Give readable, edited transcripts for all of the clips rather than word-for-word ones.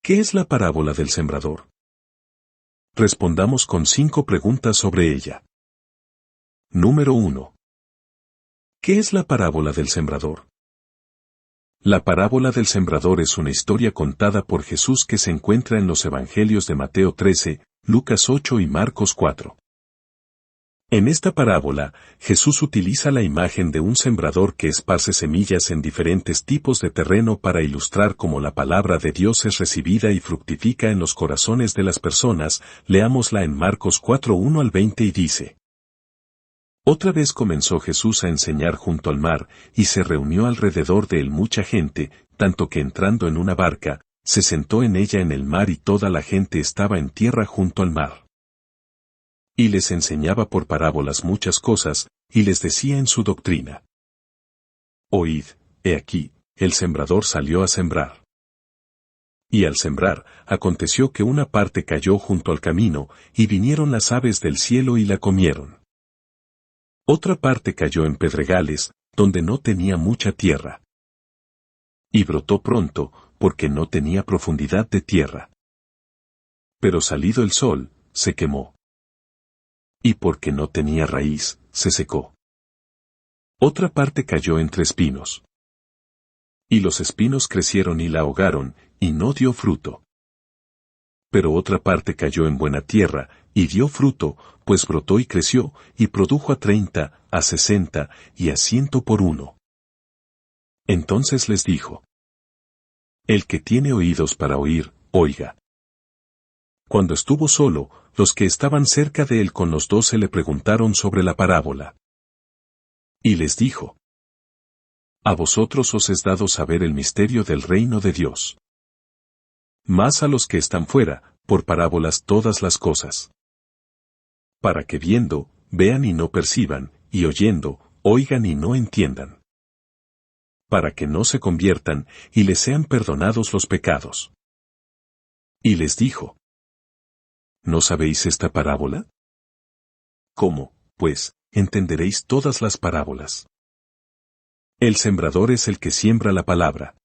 ¿Qué es la parábola del sembrador? Respondamos con 5 preguntas sobre ella. Número 1. ¿Qué es la parábola del sembrador? La parábola del sembrador es una historia contada por Jesús que se encuentra en los Evangelios de Mateo 13, Lucas 8 y Marcos 4. En esta parábola, Jesús utiliza la imagen de un sembrador que esparce semillas en diferentes tipos de terreno para ilustrar cómo la palabra de Dios es recibida y fructifica en los corazones de las personas. Leámosla en Marcos 4, 1 al 20 y dice: Otra vez comenzó Jesús a enseñar junto al mar, y se reunió alrededor de él mucha gente, tanto que entrando en una barca, se sentó en ella en el mar y toda la gente estaba en tierra junto al mar. Y les enseñaba por parábolas muchas cosas, y les decía en su doctrina: Oíd, he aquí, el sembrador salió a sembrar. Y al sembrar, aconteció que una parte cayó junto al camino, y vinieron las aves del cielo y la comieron. Otra parte cayó en pedregales, donde no tenía mucha tierra. Y brotó pronto, porque no tenía profundidad de tierra. Pero salido el sol, se quemó. Y porque no tenía raíz, se secó. Otra parte cayó entre espinos. Y los espinos crecieron y la ahogaron, y no dio fruto. Pero otra parte cayó en buena tierra, y dio fruto, pues brotó y creció, y produjo a 30, a 60, y a 100 por uno. Entonces les dijo: El que tiene oídos para oír, oiga. Cuando estuvo solo, los que estaban cerca de él con los 12 le preguntaron sobre la parábola. Y les dijo: A vosotros os es dado saber el misterio del reino de Dios. Mas a los que están fuera, por parábolas todas las cosas. Para que viendo, vean y no perciban, y oyendo, oigan y no entiendan. Para que no se conviertan, y les sean perdonados los pecados. Y les dijo: ¿No sabéis esta parábola? ¿Cómo, pues, entenderéis todas las parábolas? El sembrador es el que siembra la palabra.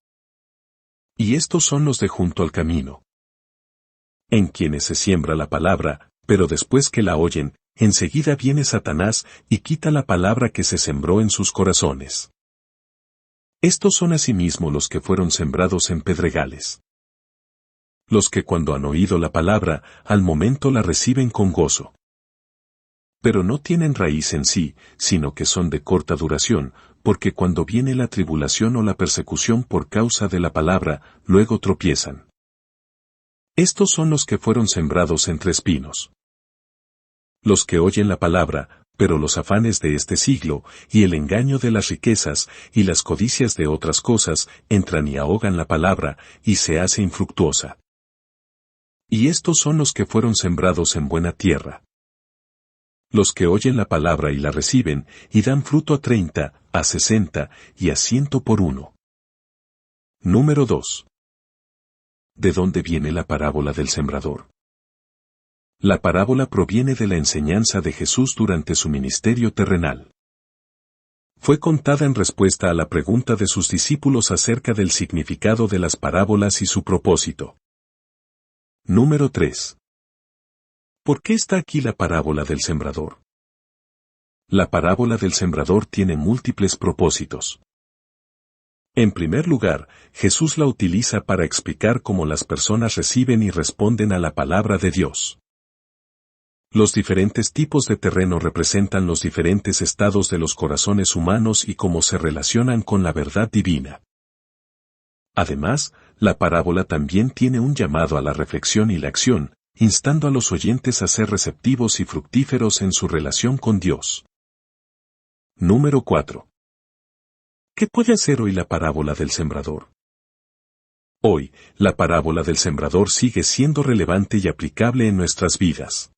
Y estos son los de junto al camino. En quienes se siembra la palabra, pero después que la oyen, enseguida viene Satanás y quita la palabra que se sembró en sus corazones. Estos son asimismo los que fueron sembrados en pedregales. Los que cuando han oído la palabra, al momento la reciben con gozo. Pero no tienen raíz en sí, sino que son de corta duración, porque cuando viene la tribulación o la persecución por causa de la palabra, luego tropiezan. Estos son los que fueron sembrados entre espinos. Los que oyen la palabra, pero los afanes de este siglo, y el engaño de las riquezas, y las codicias de otras cosas, entran y ahogan la palabra, y se hace infructuosa. Y estos son los que fueron sembrados en buena tierra. Los que oyen la palabra y la reciben, y dan fruto a 30, a 60, y a 100 por uno. Número 2. ¿De dónde viene la parábola del sembrador? La parábola proviene de la enseñanza de Jesús durante su ministerio terrenal. Fue contada en respuesta a la pregunta de sus discípulos acerca del significado de las parábolas y su propósito. Número 3. ¿Por qué está aquí la parábola del sembrador? La parábola del sembrador tiene múltiples propósitos. En primer lugar, Jesús la utiliza para explicar cómo las personas reciben y responden a la palabra de Dios. Los diferentes tipos de terreno representan los diferentes estados de los corazones humanos y cómo se relacionan con la verdad divina. Además, la parábola también tiene un llamado a la reflexión y la acción, instando a los oyentes a ser receptivos y fructíferos en su relación con Dios. Número 4. ¿Qué puede hacer hoy la parábola del sembrador? Hoy, la parábola del sembrador sigue siendo relevante y aplicable en nuestras vidas.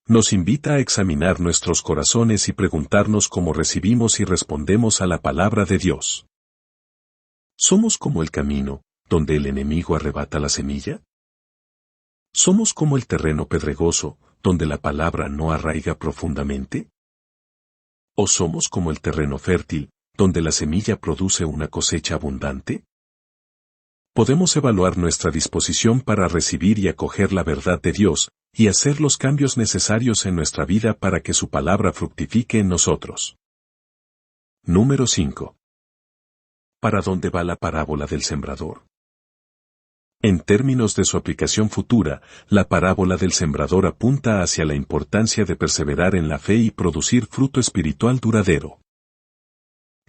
Nos invita a examinar nuestros corazones y preguntarnos cómo recibimos y respondemos a la palabra de Dios. ¿Somos como el camino, donde el enemigo arrebata la semilla? ¿Somos como el terreno pedregoso, donde la palabra no arraiga profundamente? ¿O somos como el terreno fértil, donde la semilla produce una cosecha abundante? Podemos evaluar nuestra disposición para recibir y acoger la verdad de Dios, y hacer los cambios necesarios en nuestra vida para que su palabra fructifique en nosotros. Número 5. ¿Para dónde va la parábola del sembrador? En términos de su aplicación futura, la parábola del sembrador apunta hacia la importancia de perseverar en la fe y producir fruto espiritual duradero.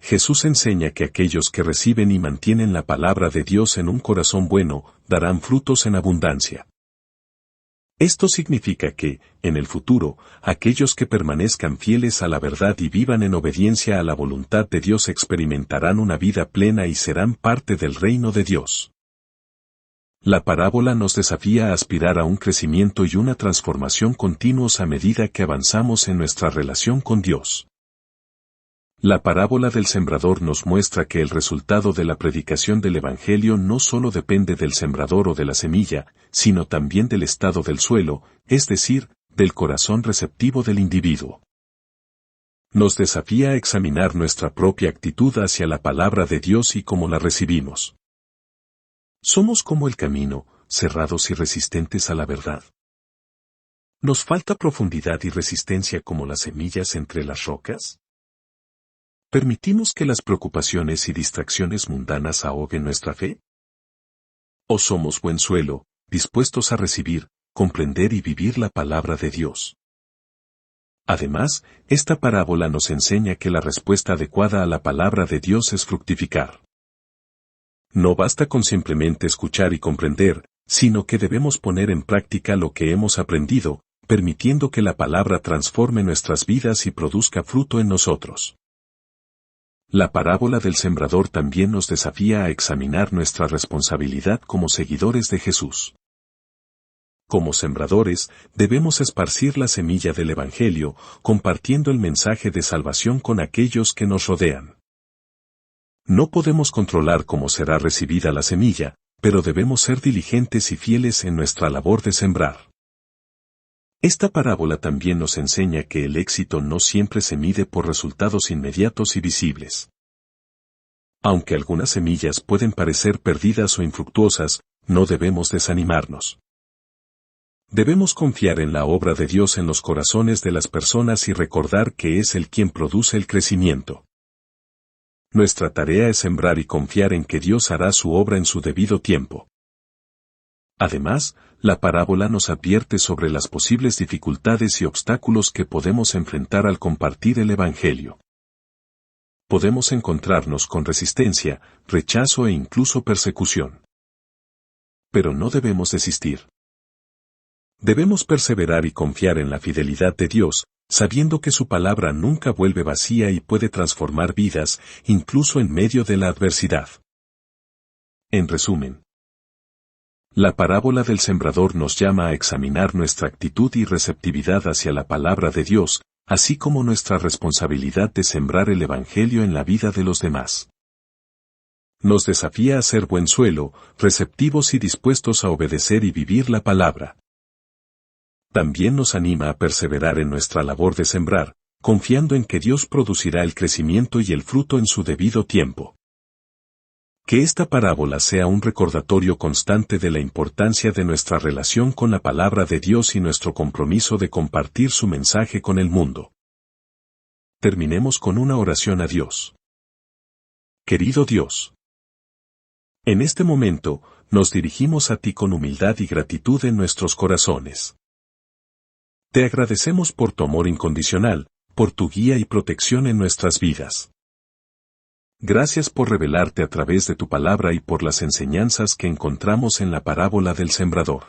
Jesús enseña que aquellos que reciben y mantienen la palabra de Dios en un corazón bueno, darán frutos en abundancia. Esto significa que, en el futuro, aquellos que permanezcan fieles a la verdad y vivan en obediencia a la voluntad de Dios experimentarán una vida plena y serán parte del reino de Dios. La parábola nos desafía a aspirar a un crecimiento y una transformación continuos a medida que avanzamos en nuestra relación con Dios. La parábola del sembrador nos muestra que el resultado de la predicación del Evangelio no solo depende del sembrador o de la semilla, sino también del estado del suelo, es decir, del corazón receptivo del individuo. Nos desafía a examinar nuestra propia actitud hacia la palabra de Dios y cómo la recibimos. ¿Somos como el camino, cerrados y resistentes a la verdad? ¿Nos falta profundidad y resistencia como las semillas entre las rocas? ¿Permitimos que las preocupaciones y distracciones mundanas ahoguen nuestra fe? ¿O somos buen suelo, dispuestos a recibir, comprender y vivir la palabra de Dios? Además, esta parábola nos enseña que la respuesta adecuada a la palabra de Dios es fructificar. No basta con simplemente escuchar y comprender, sino que debemos poner en práctica lo que hemos aprendido, permitiendo que la palabra transforme nuestras vidas y produzca fruto en nosotros. La parábola del sembrador también nos desafía a examinar nuestra responsabilidad como seguidores de Jesús. Como sembradores, debemos esparcir la semilla del Evangelio, compartiendo el mensaje de salvación con aquellos que nos rodean. No podemos controlar cómo será recibida la semilla, pero debemos ser diligentes y fieles en nuestra labor de sembrar. Esta parábola también nos enseña que el éxito no siempre se mide por resultados inmediatos y visibles. Aunque algunas semillas pueden parecer perdidas o infructuosas, no debemos desanimarnos. Debemos confiar en la obra de Dios en los corazones de las personas y recordar que es Él quien produce el crecimiento. Nuestra tarea es sembrar y confiar en que Dios hará su obra en su debido tiempo. Además, la parábola nos advierte sobre las posibles dificultades y obstáculos que podemos enfrentar al compartir el Evangelio. Podemos encontrarnos con resistencia, rechazo e incluso persecución. Pero no debemos desistir. Debemos perseverar y confiar en la fidelidad de Dios, sabiendo que su palabra nunca vuelve vacía y puede transformar vidas, incluso en medio de la adversidad. En resumen, la parábola del sembrador nos llama a examinar nuestra actitud y receptividad hacia la palabra de Dios, así como nuestra responsabilidad de sembrar el Evangelio en la vida de los demás. Nos desafía a ser buen suelo, receptivos y dispuestos a obedecer y vivir la palabra. También nos anima a perseverar en nuestra labor de sembrar, confiando en que Dios producirá el crecimiento y el fruto en su debido tiempo. Que esta parábola sea un recordatorio constante de la importancia de nuestra relación con la palabra de Dios y nuestro compromiso de compartir su mensaje con el mundo. Terminemos con una oración a Dios. Querido Dios, en este momento, nos dirigimos a ti con humildad y gratitud en nuestros corazones. Te agradecemos por tu amor incondicional, por tu guía y protección en nuestras vidas. Gracias por revelarte a través de tu palabra y por las enseñanzas que encontramos en la parábola del sembrador.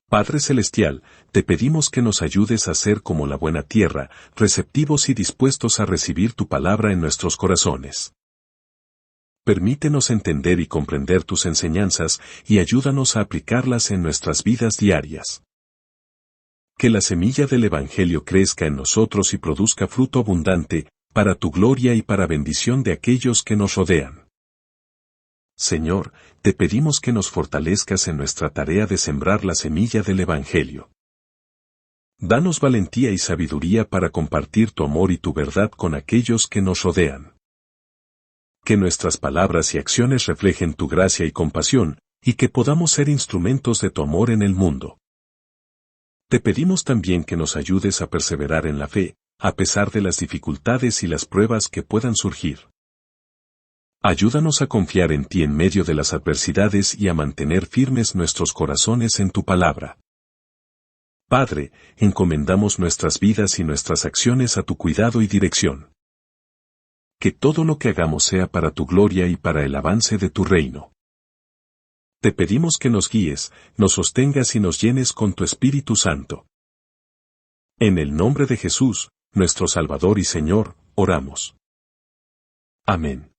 Padre Celestial, te pedimos que nos ayudes a ser como la buena tierra, receptivos y dispuestos a recibir tu palabra en nuestros corazones. Permítenos entender y comprender tus enseñanzas y ayúdanos a aplicarlas en nuestras vidas diarias. Que la semilla del Evangelio crezca en nosotros y produzca fruto abundante, para tu gloria y para bendición de aquellos que nos rodean. Señor, te pedimos que nos fortalezcas en nuestra tarea de sembrar la semilla del Evangelio. Danos valentía y sabiduría para compartir tu amor y tu verdad con aquellos que nos rodean. Que nuestras palabras y acciones reflejen tu gracia y compasión, y que podamos ser instrumentos de tu amor en el mundo. Te pedimos también que nos ayudes a perseverar en la fe, a pesar de las dificultades y las pruebas que puedan surgir. Ayúdanos a confiar en ti en medio de las adversidades y a mantener firmes nuestros corazones en tu palabra. Padre, encomendamos nuestras vidas y nuestras acciones a tu cuidado y dirección. Que todo lo que hagamos sea para tu gloria y para el avance de tu reino. Te pedimos que nos guíes, nos sostengas y nos llenes con tu Espíritu Santo. En el nombre de Jesús, nuestro Salvador y Señor, oramos. Amén.